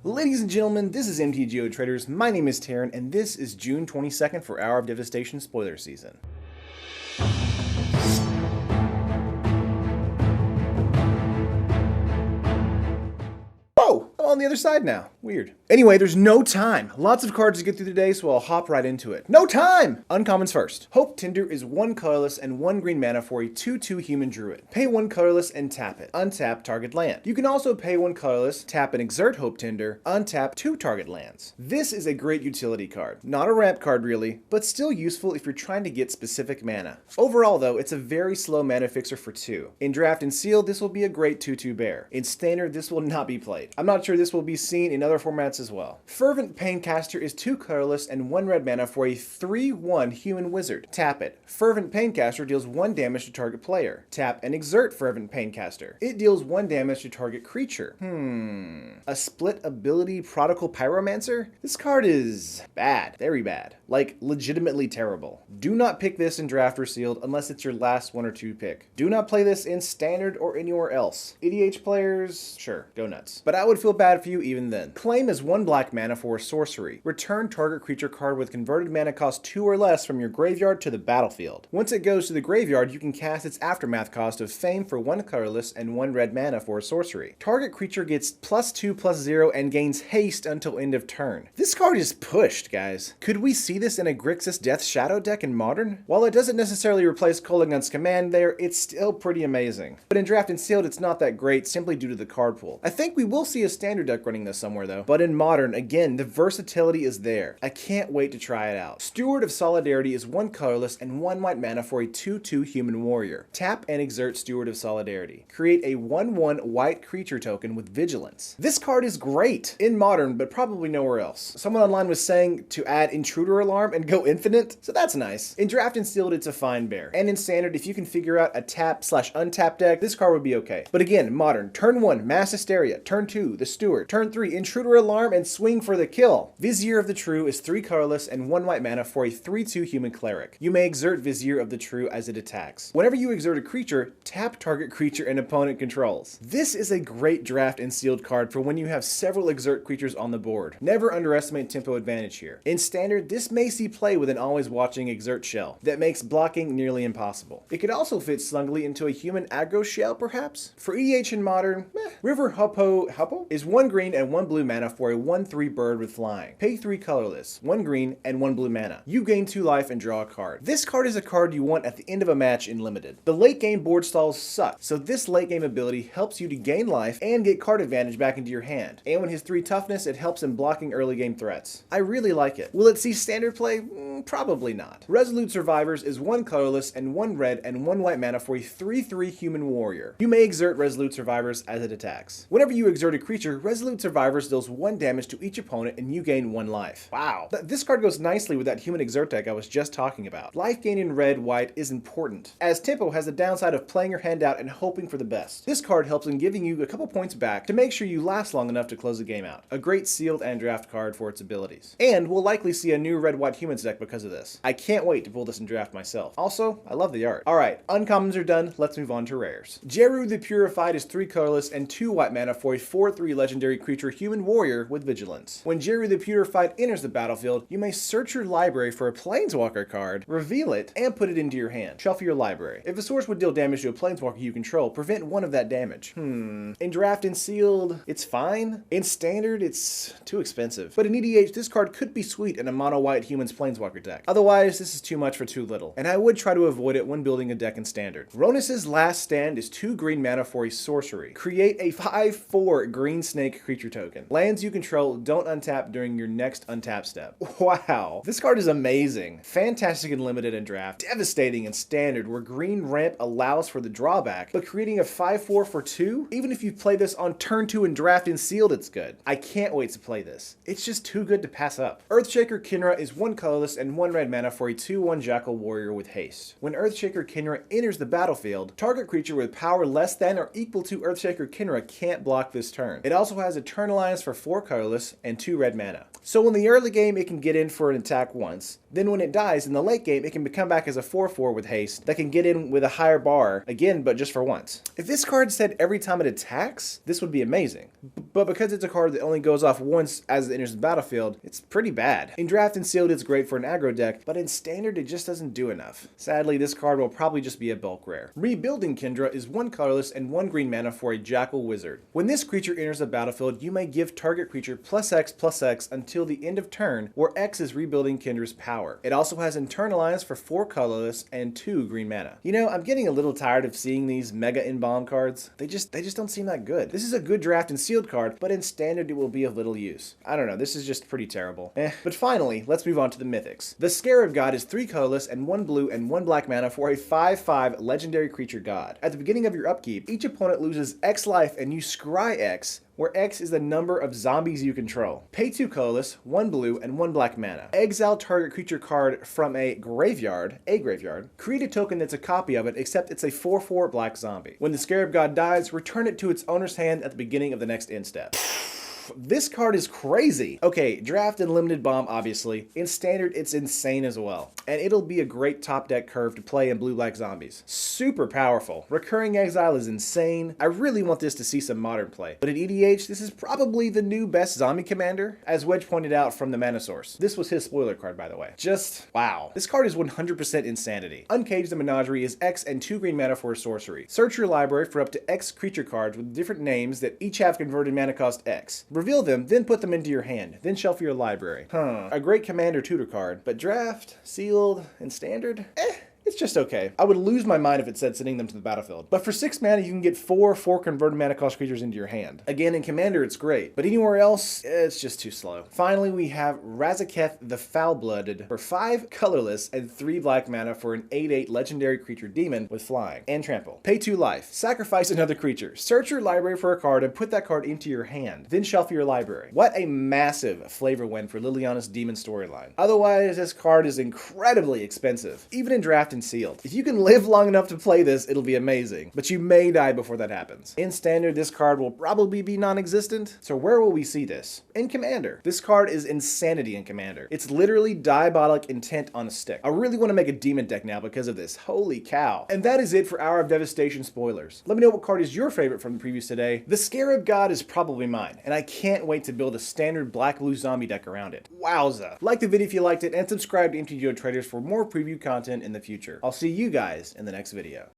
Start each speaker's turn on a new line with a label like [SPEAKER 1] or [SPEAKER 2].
[SPEAKER 1] Ladies and gentlemen, this is MTG Traders. My name is Taryn, and this is June 22nd for Hour of Devastation spoiler season. Oh, I'm on the other side now. Weird. Anyway, there's no time. Lots of cards to get through today, so I'll hop right into it. No time! Uncommons first. Hope Tinder is 1 colorless and 1 green mana for a 2/2 human druid. Pay 1 colorless and tap it. Untap target land. You can also pay 1 colorless, tap and exert Hope Tinder, untap 2 target lands. This is a great utility card. Not a ramp card really, but still useful if you're trying to get specific mana. Overall though, it's a very slow mana fixer for 2. In Draft and Sealed, this will be a great 2/2 bear. In Standard, this will not be played. I'm not sure this will be seen in other formats as well. Fervent Paincaster is 2 colorless and 1 red mana for a 3/1 human wizard. Tap it. Fervent Paincaster deals 1 damage to target player. Tap and exert Fervent Paincaster. It deals 1 damage to target creature. A split ability Prodigal Pyromancer? This card is bad. Very bad. Like, legitimately terrible. Do not pick this in Draft or Sealed unless it's your last 1 or 2 pick. Do not play this in Standard or anywhere else. EDH players, sure, go nuts. But I would feel bad for you even then. Claim is 1 black mana for a sorcery. Return target creature card with converted mana cost 2 or less from your graveyard to the battlefield. Once it goes to the graveyard, you can cast its aftermath cost of Fame for 1 colorless and 1 red mana for a sorcery. Target creature gets +2/+0 and gains haste until end of turn. This card is pushed, guys. Could we see this in a Grixis Death Shadow deck in Modern? While it doesn't necessarily replace Kolaghan's Command there, it's still pretty amazing. But in Draft and Sealed, it's not that great simply due to the card pool. I think we will see a Standard deck running this somewhere though. But in Modern, again, the versatility is there. I can't wait to try it out. Steward of Solidarity is 1 colorless and 1 white mana for a 2/2 human warrior. Tap and exert Steward of Solidarity. Create a 1/1 white creature token with vigilance. This card is great in Modern, but probably nowhere else. Someone online was saying to add Intruder Alarm and go infinite, so that's nice. In Draft and Sealed, it's a fine bear. And in Standard, if you can figure out a tap/untap deck, this card would be okay. But again, Modern, turn 1, Mass Hysteria, turn 2, the Steward, turn 3, Intruder Alarm, and swing for the kill. Vizier of the True is 3 colorless and 1 white mana for a 3/2 human cleric. You may exert Vizier of the True as it attacks. Whenever you exert a creature, tap target creature an opponent controls. This is a great Draft and Sealed card for when you have several exert creatures on the board. Never underestimate tempo advantage here. In Standard, this may see play with an always watching exert shell that makes blocking nearly impossible. It could also fit snugly into a human aggro shell perhaps. For EDH in Modern, River Huppo is 1 green and 1 blue mana for a 1/3 bird with flying. Pay 3 colorless, 1 green and 1 blue mana. You gain 2 life and draw a card. This card is a card you want at the end of a match in Limited. The late game board stalls suck, so this late game ability helps you to gain life and get card advantage back into your hand. And when his 3 toughness, it helps in blocking early game threats. I really like it. Will it see Standard play? Probably not. Resolute Survivors is 1 colorless and 1 red and 1 white mana for a 3/3 human warrior. You may exert Resolute Survivors as it attacks. Whenever you exert a creature, Resolute Survivors deals 1 damage to each opponent and you gain 1 life. Wow. This card goes nicely with that human exert deck I was just talking about. Life gain in red, white is important, as tempo has the downside of playing your hand out and hoping for the best. This card helps in giving you a couple points back to make sure you last long enough to close the game out. A great Sealed and Draft card for its abilities. And we'll likely see a new red-white humans deck because of this. I can't wait to pull this in Draft myself. Also, I love the art. Alright, uncommons are done, let's move on to rares. Jeru the Purified is 3 colorless and 2 white mana for a 4/3 legendary creature human warrior with vigilance. When Jeru the Purified enters the battlefield, you may search your library for a Planeswalker card, reveal it, and put it into your hand. Shuffle your library. If a source would deal damage to a Planeswalker you control, prevent 1 of that damage. In Draft and Sealed, it's fine. In Standard, it's too expensive. But in EDH, this card could be sweet in a mono-white humans Planeswalker deck. Otherwise, this is too much for too little, and I would try to avoid it when building a deck in Standard. Rhonas' Last Stand is 2 green mana for a sorcery. Create a 5/4 green snake creature token. Lands you control don't untap during your next untap step. Wow, this card is amazing. Fantastic in Limited and Draft, devastating in Standard where green ramp allows for the drawback, but creating a 5/4 for 2? Even if you play this on turn 2 in Draft and Sealed, it's good. I can't wait to play this. It's just too good to pass up. Earthshaker Kinra is 1 colorless and 1 red mana for a 2/1 Jackal Warrior with haste. When Earthshaker Kinra enters the battlefield, target creature with power less than or equal to Earthshaker Kinra can't block this turn. It also also has Eternalize for 4 colorless and 2 red mana. So in the early game, it can get in for an attack once. Then when it dies in the late game, it can come back as a 4/4 with haste that can get in with a higher bar, again, but just for once. If this card said every time it attacks, this would be amazing. But because it's a card that only goes off once as it enters the battlefield, it's pretty bad. In Draft and Sealed, it's great for an aggro deck, but in Standard, it just doesn't do enough. Sadly, this card will probably just be a bulk rare. Rebuilding Kindra is 1 colorless and 1 green mana for a Jackal Wizard. When this creature enters the battlefield, you may give target creature +X/+X until the end of turn, where X is rebuilding Kindra's power. It also has Internalize for 4 colorless and 2 green mana. You know, I'm getting a little tired of seeing these mega in-bomb cards. They just don't seem that good. This is a good Draft and Sealed card, but in Standard it will be of little use. I don't know, this is just pretty terrible. But finally, let's move on to the Mythics. The Scarab God is 3 colorless and 1 blue and 1 black mana for a 5/5 legendary creature god. At the beginning of your upkeep, each opponent loses X life and you scry X, where X is the number of zombies you control. Pay 2 colorless, 1 blue, and 1 black mana. Exile target creature card from a graveyard, create a token that's a copy of it, except it's a 4/4 black zombie. When the Scarab God dies, return it to its owner's hand at the beginning of the next end step. This card is crazy. Okay, Draft and Limited Bomb, obviously. In Standard, it's insane as well. And it'll be a great top deck curve to play in blue-black zombies. Super powerful. Recurring Exile is insane. I really want this to see some modern play. But in EDH, this is probably the new best zombie commander, as Wedge pointed out from the mana source. This was his spoiler card, by the way. Just, wow. This card is 100% insanity. Uncage the Menagerie is X and 2 green mana for a sorcery. Search your library for up to X creature cards with different names that each have converted mana cost X. Reveal them, then put them into your hand, then shelf your library. A great commander tutor card, but Draft, Sealed, and Standard? It's just okay. I would lose my mind if it said sending them to the battlefield. But for 6 mana, you can get 4 converted mana cost creatures into your hand. Again, in Commander, it's great. But anywhere else, it's just too slow. Finally, we have Razaketh the Foul-Blooded for 5 colorless and 3 black mana for an 8/8 legendary creature demon with flying and trample. Pay 2 life. Sacrifice another creature. Search your library for a card and put that card into your hand. Then shelf your library. What a massive flavor win for Liliana's demon storyline. Otherwise, this card is incredibly expensive. Even in Draft and Sealed. If you can live long enough to play this, it'll be amazing. But you may die before that happens. In Standard, this card will probably be non-existent. So where will we see this? In Commander. This card is insanity in Commander. It's literally diabolic intent on a stick. I really want to make a demon deck now because of this. Holy cow. And that is it for Hour of Devastation spoilers. Let me know what card is your favorite from the previews today. The Scarab God is probably mine, and I can't wait to build a standard black-blue zombie deck around it. Wowza. Like the video if you liked it, and subscribe to MTG Traders for more preview content in the future. I'll see you guys in the next video.